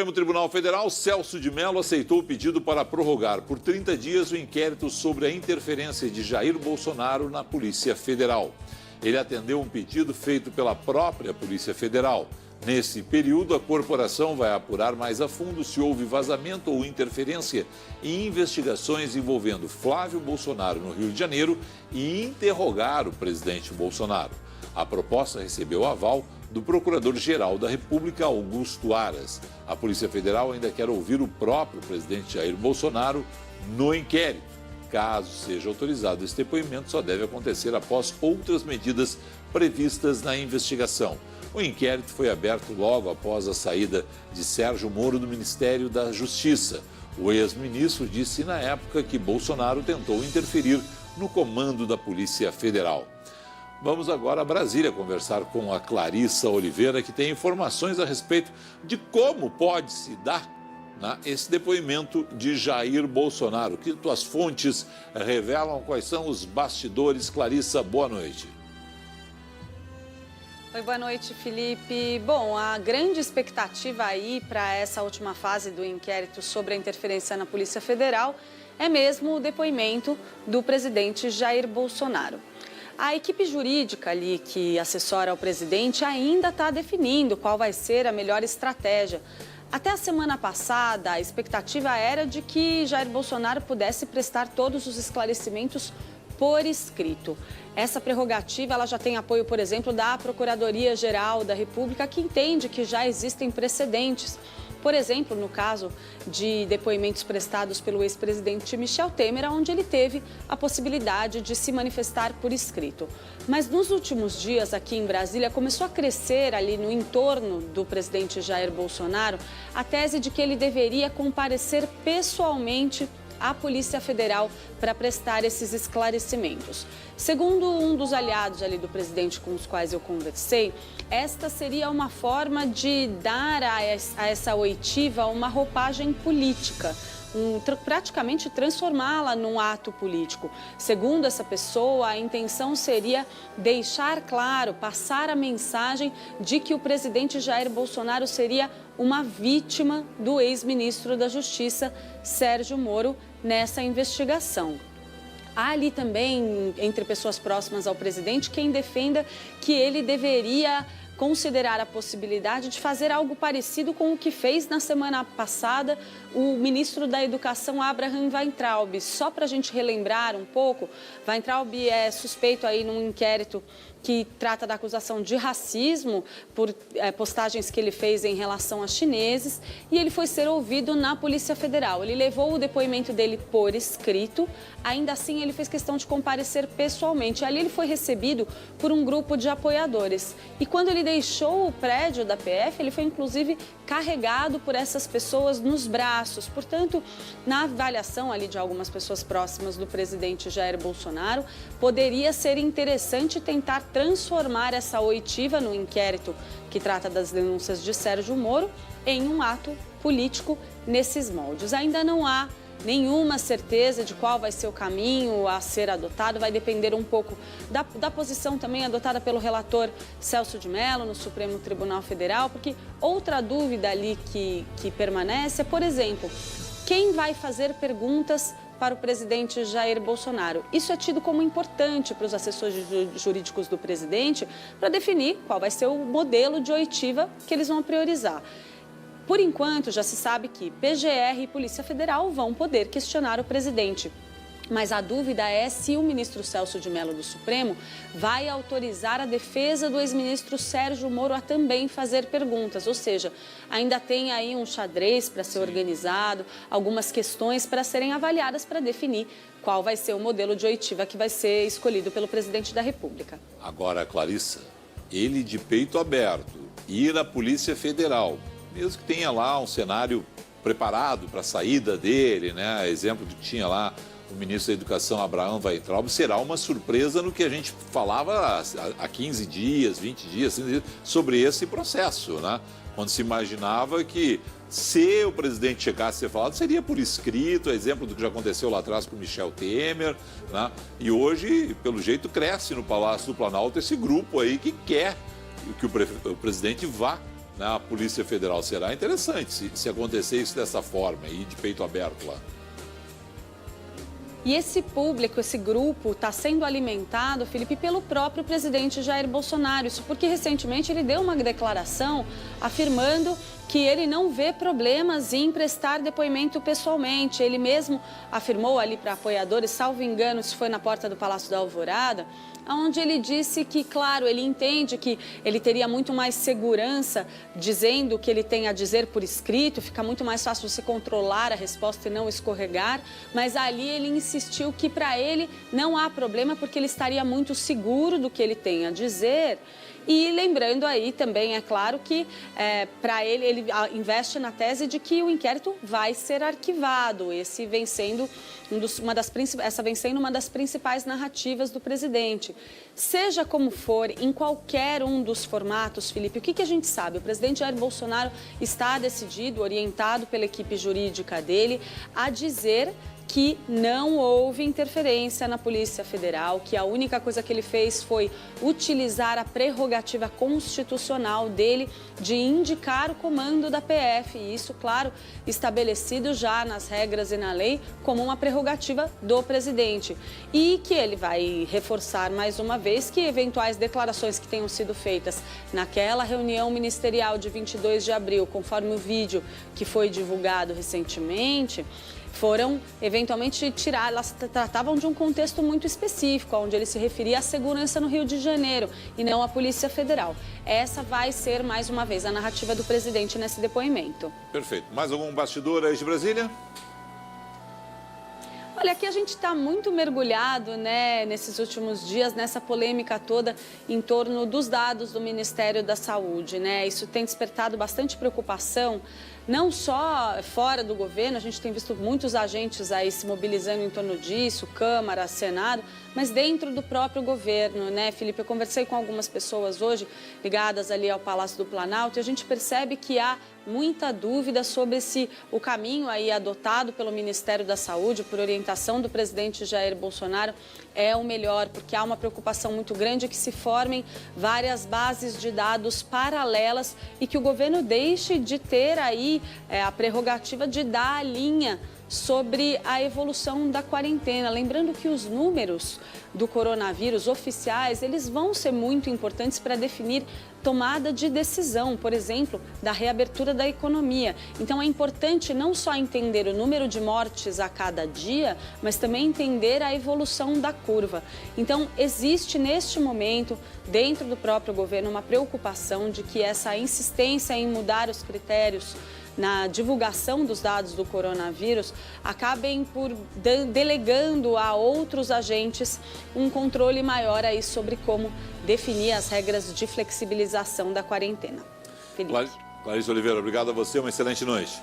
Supremo Tribunal Federal, Celso de Mello aceitou o pedido para prorrogar por 30 dias o inquérito sobre a interferência de Jair Bolsonaro na Polícia Federal. Ele atendeu um pedido feito pela própria Polícia Federal. Nesse período, a corporação vai apurar mais a fundo se houve vazamento ou interferência em investigações envolvendo Flávio Bolsonaro no Rio de Janeiro e interrogar o presidente Bolsonaro. A proposta recebeu aval do Procurador-Geral da República, Augusto Aras. A Polícia Federal ainda quer ouvir o próprio presidente Jair Bolsonaro no inquérito. Caso seja autorizado esse depoimento, só deve acontecer após outras medidas previstas na investigação. O inquérito foi aberto logo após a saída de Sérgio Moro do Ministério da Justiça. O ex-ministro disse na época que Bolsonaro tentou interferir no comando da Polícia Federal. Vamos agora a Brasília conversar com a Clarissa Oliveira, que tem informações a respeito de como pode se dar esse depoimento de Jair Bolsonaro. Que tuas fontes revelam, quais são os bastidores? Clarissa, boa noite. Oi, boa noite, Felipe. Bom, a grande expectativa aí para essa última fase do inquérito sobre a interferência na Polícia Federal é mesmo o depoimento do presidente Jair Bolsonaro. A equipe jurídica ali que assessora o presidente ainda está definindo qual vai ser a melhor estratégia. Até a semana passada, a expectativa era de que Jair Bolsonaro pudesse prestar todos os esclarecimentos por escrito. Essa prerrogativa ela já tem apoio, por exemplo, da Procuradoria-Geral da República, que entende que já existem precedentes. Por exemplo, no caso de depoimentos prestados pelo ex-presidente Michel Temer, onde ele teve a possibilidade de se manifestar por escrito. Mas nos últimos dias, aqui em Brasília, começou a crescer ali no entorno do presidente Jair Bolsonaro a tese de que ele deveria comparecer pessoalmente à Polícia Federal para prestar esses esclarecimentos. Segundo um dos aliados ali do presidente com os quais eu conversei, esta seria uma forma de dar a essa oitiva uma roupagem política, praticamente transformá-la num ato político. Segundo essa pessoa, a intenção seria deixar claro, passar a mensagem de que o presidente Jair Bolsonaro seria uma vítima do ex-ministro da Justiça, Sérgio Moro, nessa investigação. Há ali também, entre pessoas próximas ao presidente, quem defenda que ele deveria considerar a possibilidade de fazer algo parecido com o que fez na semana passada o ministro da Educação, Abraham Weintraub. Só para a gente relembrar um pouco, Weintraub é suspeito aí num inquérito que trata da acusação de racismo por postagens que ele fez em relação a chineses, e ele foi ser ouvido na Polícia Federal. Ele levou o depoimento dele por escrito, ainda assim ele fez questão de comparecer pessoalmente. Ali ele foi recebido por um grupo de apoiadores. E quando ele deixou o prédio da PF, ele foi inclusive carregado por essas pessoas nos braços. Portanto, na avaliação ali de algumas pessoas próximas do presidente Jair Bolsonaro, poderia ser interessante tentar transformar essa oitiva no inquérito que trata das denúncias de Sérgio Moro em um ato político nesses moldes. Ainda não há nenhuma certeza de qual vai ser o caminho a ser adotado, vai depender um pouco da posição também adotada pelo relator Celso de Mello no Supremo Tribunal Federal, porque outra dúvida ali que permanece é, por exemplo, quem vai fazer perguntas para o presidente Jair Bolsonaro. Isso é tido como importante para os assessores jurídicos do presidente para definir qual vai ser o modelo de oitiva que eles vão priorizar. Por enquanto, já se sabe que PGR e Polícia Federal vão poder questionar o presidente. Mas a dúvida é se o ministro Celso de Mello do Supremo vai autorizar a defesa do ex-ministro Sérgio Moro a também fazer perguntas. Ou seja, ainda tem aí um xadrez para ser organizado, algumas questões para serem avaliadas para definir qual vai ser o modelo de oitiva que vai ser escolhido pelo presidente da República. Agora, Clarissa, ele de peito aberto, ir à Polícia Federal, mesmo que tenha lá um cenário preparado para a saída dele, né? Exemplo do que tinha lá o ministro da Educação, Abraham Weintraub, será uma surpresa no que a gente falava há 15 dias, 20 dias, sobre esse processo, né? Quando se imaginava que se o presidente chegasse a ser falado, seria por escrito, exemplo do que já aconteceu lá atrás com Michel Temer, né? E hoje, pelo jeito, cresce no Palácio do Planalto esse grupo aí que quer que o presidente vá na Polícia Federal. Será interessante se acontecer isso dessa forma e de peito aberto lá. E esse público, esse grupo, está sendo alimentado, Felipe, pelo próprio presidente Jair Bolsonaro. Isso porque recentemente ele deu uma declaração afirmando que ele não vê problemas em prestar depoimento pessoalmente. Ele mesmo afirmou ali para apoiadores, salvo engano, isso foi na porta do Palácio da Alvorada, onde ele disse que, claro, ele entende que ele teria muito mais segurança dizendo o que ele tem a dizer por escrito, fica muito mais fácil você controlar a resposta e não escorregar, mas ali ele insistiu que para ele não há problema porque ele estaria muito seguro do que ele tem a dizer. E lembrando aí também, é claro, que para ele investe na tese de que o inquérito vai ser arquivado. Essa vem sendo uma das principais narrativas do presidente. Seja como for, em qualquer um dos formatos, Felipe, o que a gente sabe? O presidente Jair Bolsonaro está decidido, orientado pela equipe jurídica dele, a dizer que não houve interferência na Polícia Federal, que a única coisa que ele fez foi utilizar a prerrogativa constitucional dele de indicar o comando da PF. E isso, claro, estabelecido já nas regras e na lei como uma prerrogativa do presidente. E que ele vai reforçar mais uma vez que eventuais declarações que tenham sido feitas naquela reunião ministerial de 22 de abril, conforme o vídeo que foi divulgado recentemente, foram eventualmente tiradas, elas tratavam de um contexto muito específico, onde ele se referia à segurança no Rio de Janeiro e não à Polícia Federal. Essa vai ser, mais uma vez, a narrativa do presidente nesse depoimento. Perfeito. Mais algum bastidor aí de Brasília? Olha, aqui a gente está muito mergulhado, né, nesses últimos dias, nessa polêmica toda em torno dos dados do Ministério da Saúde, né? Isso tem despertado bastante preocupação, não só fora do governo, a gente tem visto muitos agentes aí se mobilizando em torno disso, Câmara, Senado, mas dentro do próprio governo, né, Felipe? Eu conversei com algumas pessoas hoje ligadas ali ao Palácio do Planalto e a gente percebe que há muita dúvida sobre se o caminho aí adotado pelo Ministério da Saúde, por orientação do presidente Jair Bolsonaro, é o melhor, porque há uma preocupação muito grande que se formem várias bases de dados paralelas e que o governo deixe de ter aí a prerrogativa de dar a linha sobre a evolução da quarentena. Lembrando que os números do coronavírus oficiais, eles vão ser muito importantes para definir tomada de decisão, por exemplo, da reabertura da economia. Então é importante não só entender o número de mortes a cada dia, mas também entender a evolução da curva. Então existe neste momento, dentro do próprio governo, uma preocupação de que essa insistência em mudar os critérios na divulgação dos dados do coronavírus, acabem por delegando a outros agentes um controle maior aí sobre como definir as regras de flexibilização da quarentena. Clarice Oliveira, obrigado a você, uma excelente noite.